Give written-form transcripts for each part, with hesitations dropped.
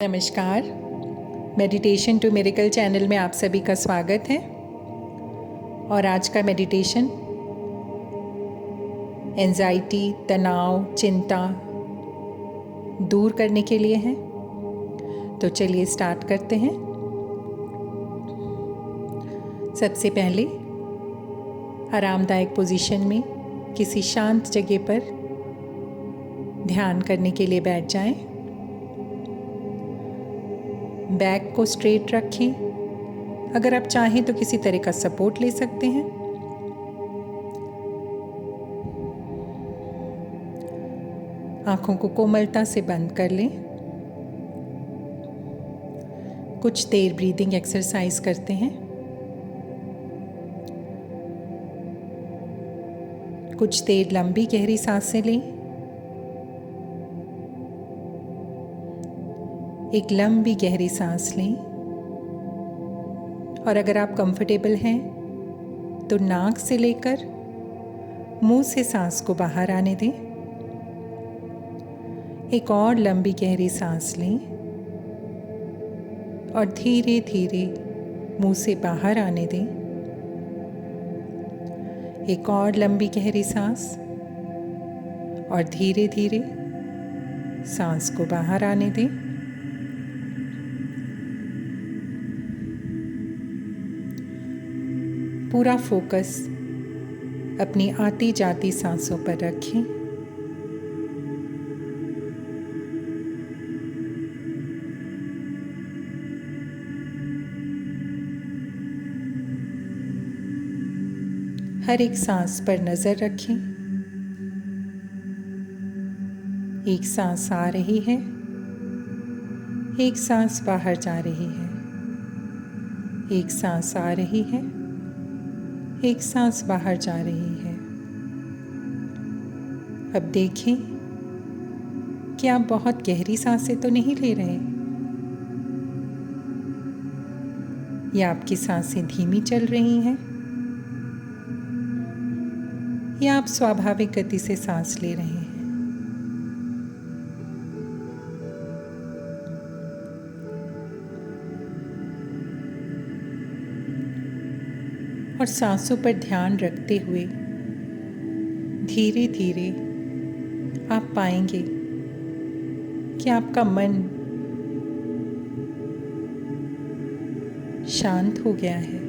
नमस्कार। Meditation to miracle channel में आप सभी का स्वागत है। और आज का मेडिटेशन एंजाइटी, तनाव, चिंता दूर करने के लिए है। तो चलिए स्टार्ट करते हैं। सबसे पहले आरामदायक पोजीशन में किसी शांत जगह पर ध्यान करने के लिए बैठ जाएं। बैक को स्ट्रेट रखें। अगर आप चाहें तो किसी तरह का सपोर्ट ले सकते हैं। आंखों को कोमलता से बंद कर लें। कुछ देर ब्रीदिंग एक्सरसाइज करते हैं। कुछ देर लंबी गहरी सांसें लें। एक लंबी गहरी सांस लें और अगर आप कंफर्टेबल हैं तो नाक से लेकर मुंह से सांस को बाहर आने दें। एक और लंबी गहरी सांस लें और धीरे धीरे मुंह से बाहर आने दें। एक और लंबी गहरी सांस और धीरे धीरे सांस को बाहर आने दें। पूरा फोकस अपनी आती जाती सांसों पर रखें। हर एक सांस पर नजर रखें। एक सांस आ रही है, एक सांस बाहर जा रही है। एक सांस आ रही है, एक सांस बाहर जा रही है। अब देखें कि आप बहुत गहरी सांसें तो नहीं ले रहे, या आपकी सांसें धीमी चल रही हैं, या आप स्वाभाविक गति से सांस ले रहे हैं। और सांसों पर ध्यान रखते हुए धीरे धीरे आप पाएंगे कि आपका मन शांत हो गया है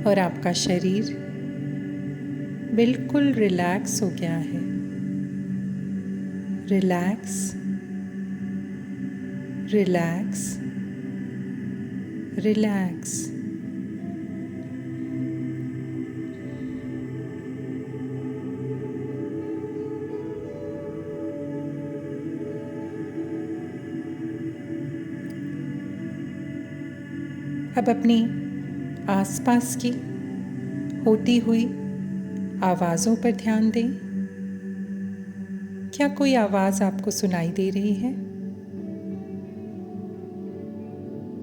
और आपका शरीर बिल्कुल रिलैक्स हो गया है। Relax, relax, relax. अब अपनी आसपास की होती हुई आवाज़ों पर ध्यान दें। क्या कोई आवाज़ आपको सुनाई दे रही है?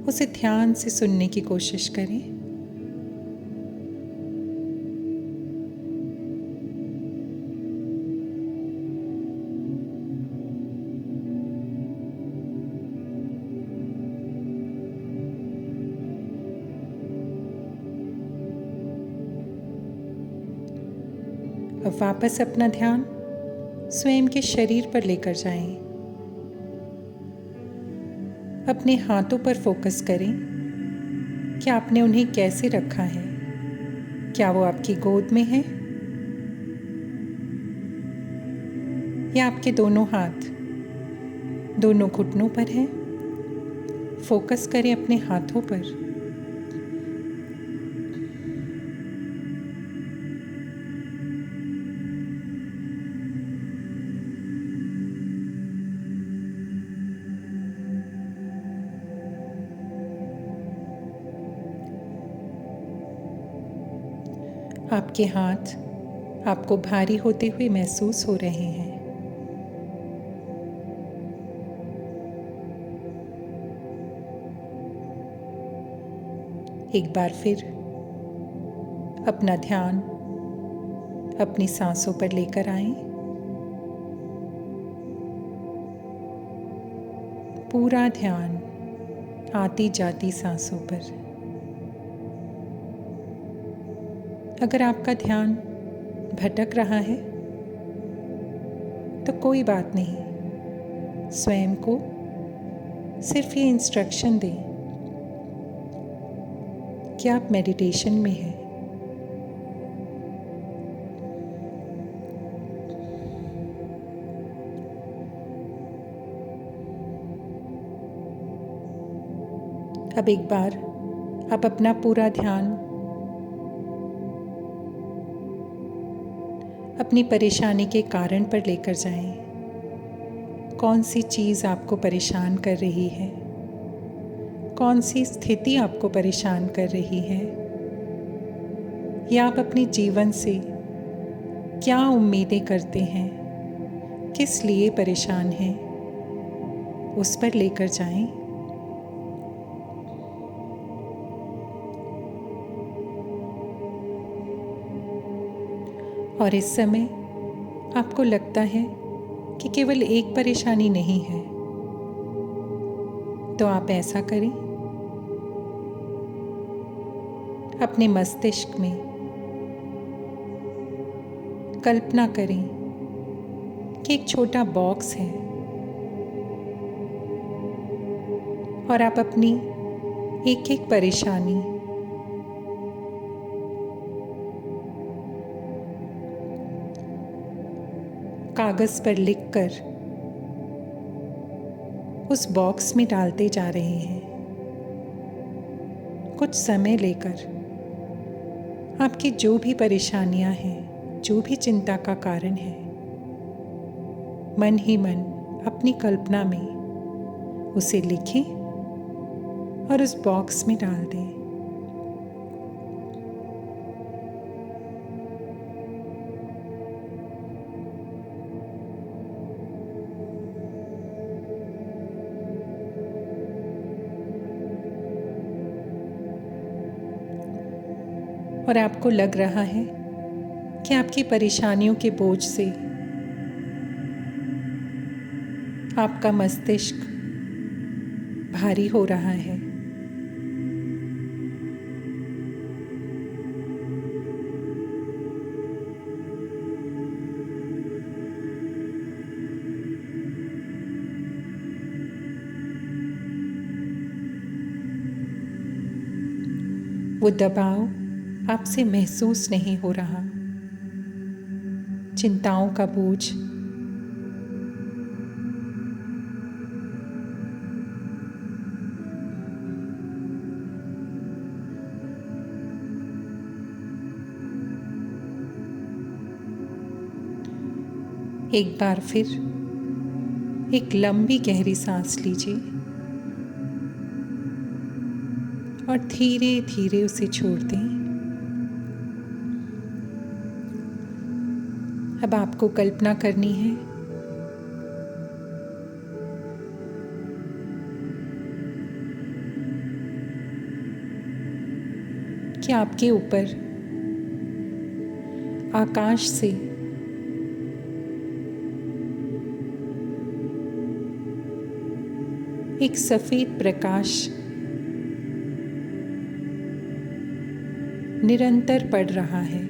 उसे ध्यान से सुनने की कोशिश करें। अब वापस अपना ध्यान स्वयं के शरीर पर लेकर जाएं। अपने हाथों पर फोकस करें कि आपने उन्हें कैसे रखा है। क्या वो आपकी गोद में है या आपके दोनों हाथ दोनों घुटनों पर हैं? फोकस करें अपने हाथों पर। आपके हाथ आपको भारी होते हुए महसूस हो रहे हैं। एक बार फिर अपना ध्यान अपनी सांसों पर लेकर आएं। पूरा ध्यान आती जाती सांसों पर। अगर आपका ध्यान भटक रहा है तो कोई बात नहीं, स्वयं को सिर्फ ये इंस्ट्रक्शन दें कि आप मेडिटेशन में हैं। अब एक बार आप अपना पूरा ध्यान अपनी परेशानी के कारण पर लेकर जाएं। कौन सी चीज़ आपको परेशान कर रही है, कौन सी स्थिति आपको परेशान कर रही है, या आप अपने जीवन से क्या उम्मीदें करते हैं, किस लिए परेशान हैं, उस पर लेकर जाएं। और इस समय आपको लगता है कि केवल एक परेशानी नहीं है, तो आप ऐसा करें, अपने मस्तिष्क में कल्पना करें कि एक छोटा बॉक्स है और आप अपनी एक एक परेशानी कागज पर लिखकर उस बॉक्स में डालते जा रहे हैं। कुछ समय लेकर आपकी जो भी परेशानियां हैं, जो भी चिंता का कारण है, मन ही मन अपनी कल्पना में उसे लिखें और उस बॉक्स में डाल दें। और आपको लग रहा है कि आपकी परेशानियों के बोझ से आपका मस्तिष्क भारी हो रहा है। वो दबाव आपसे महसूस नहीं हो रहा। चिंताओं का बोझ एक बार फिर एक लंबी गहरी सांस लीजिए और धीरे धीरे उसे छोड़ दें। अब आपको कल्पना करनी है कि आपके ऊपर आकाश से एक सफेद प्रकाश निरंतर पड़ रहा है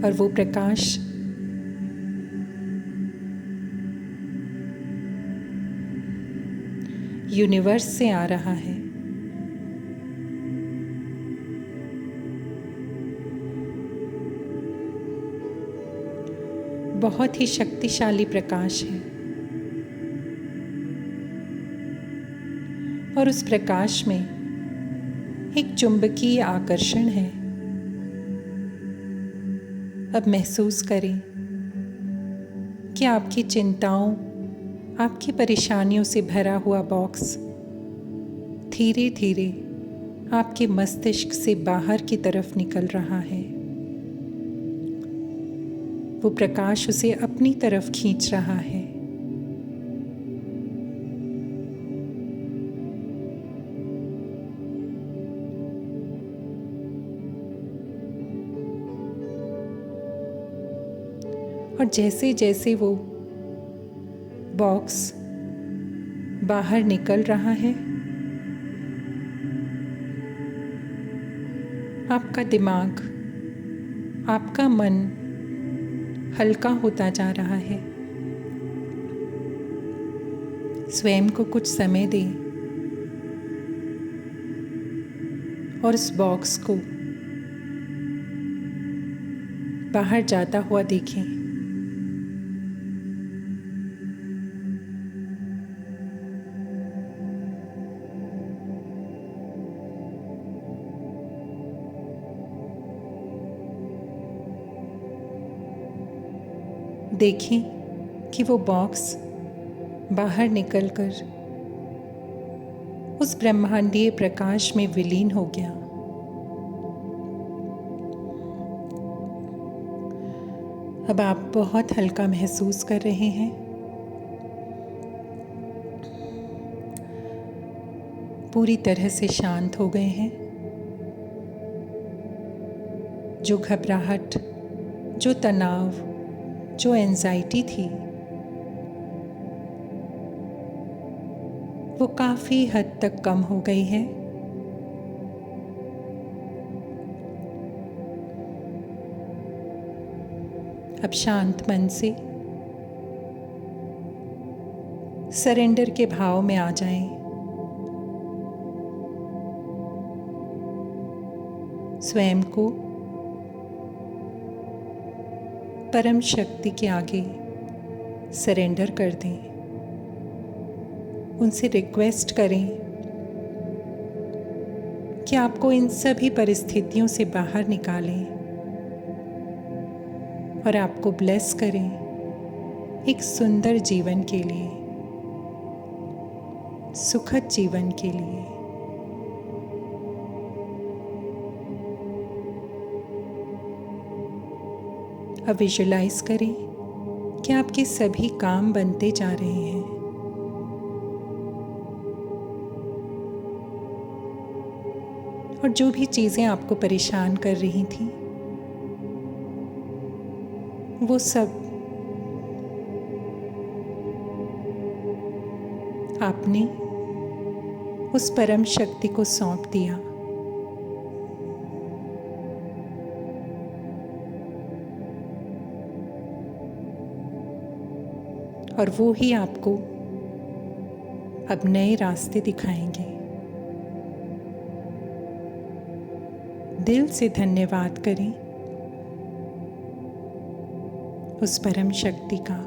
और वो प्रकाश यूनिवर्स से आ रहा है। बहुत ही शक्तिशाली प्रकाश है और उस प्रकाश में एक चुंबकीय आकर्षण है। अब महसूस करें कि आपकी चिंताओं, आपकी परेशानियों से भरा हुआ बॉक्स धीरे धीरे आपके मस्तिष्क से बाहर की तरफ निकल रहा है। वो प्रकाश उसे अपनी तरफ खींच रहा है। और जैसे जैसे वो बॉक्स बाहर निकल रहा है। आपका दिमाग, आपका मन हल्का होता जा रहा है। स्वयं को कुछ समय दें और उस बॉक्स को बाहर जाता हुआ देखें। देखें कि वो बॉक्स बाहर निकलकर उस ब्रह्मांडीय प्रकाश में विलीन हो गया। अब आप बहुत हल्का महसूस कर रहे हैं। पूरी तरह से शांत हो गए हैं। जो घबराहट, जो तनाव, जो एंजाइटी थी, वो काफी हद तक कम हो गई है। अब शांत मन से सरेंडर के भाव में आ जाएं। स्वयं को परम शक्ति के आगे सरेंडर कर दें। उनसे रिक्वेस्ट करें कि आपको इन सभी परिस्थितियों से बाहर निकालें और आपको ब्लेस करें एक सुंदर जीवन के लिए, सुखद जीवन के लिए। अब विजुलाइज करें कि आपके सभी काम बनते जा रहे हैं। और जो भी चीज़ें आपको परेशान कर रही थी, वो सब आपने उस परम शक्ति को सौंप दिया। और वो ही आपको अब नए रास्ते दिखाएंगे। दिल से धन्यवाद करें उस परम शक्ति का।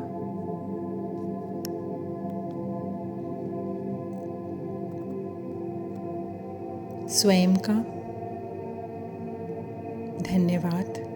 स्वयं का धन्यवाद।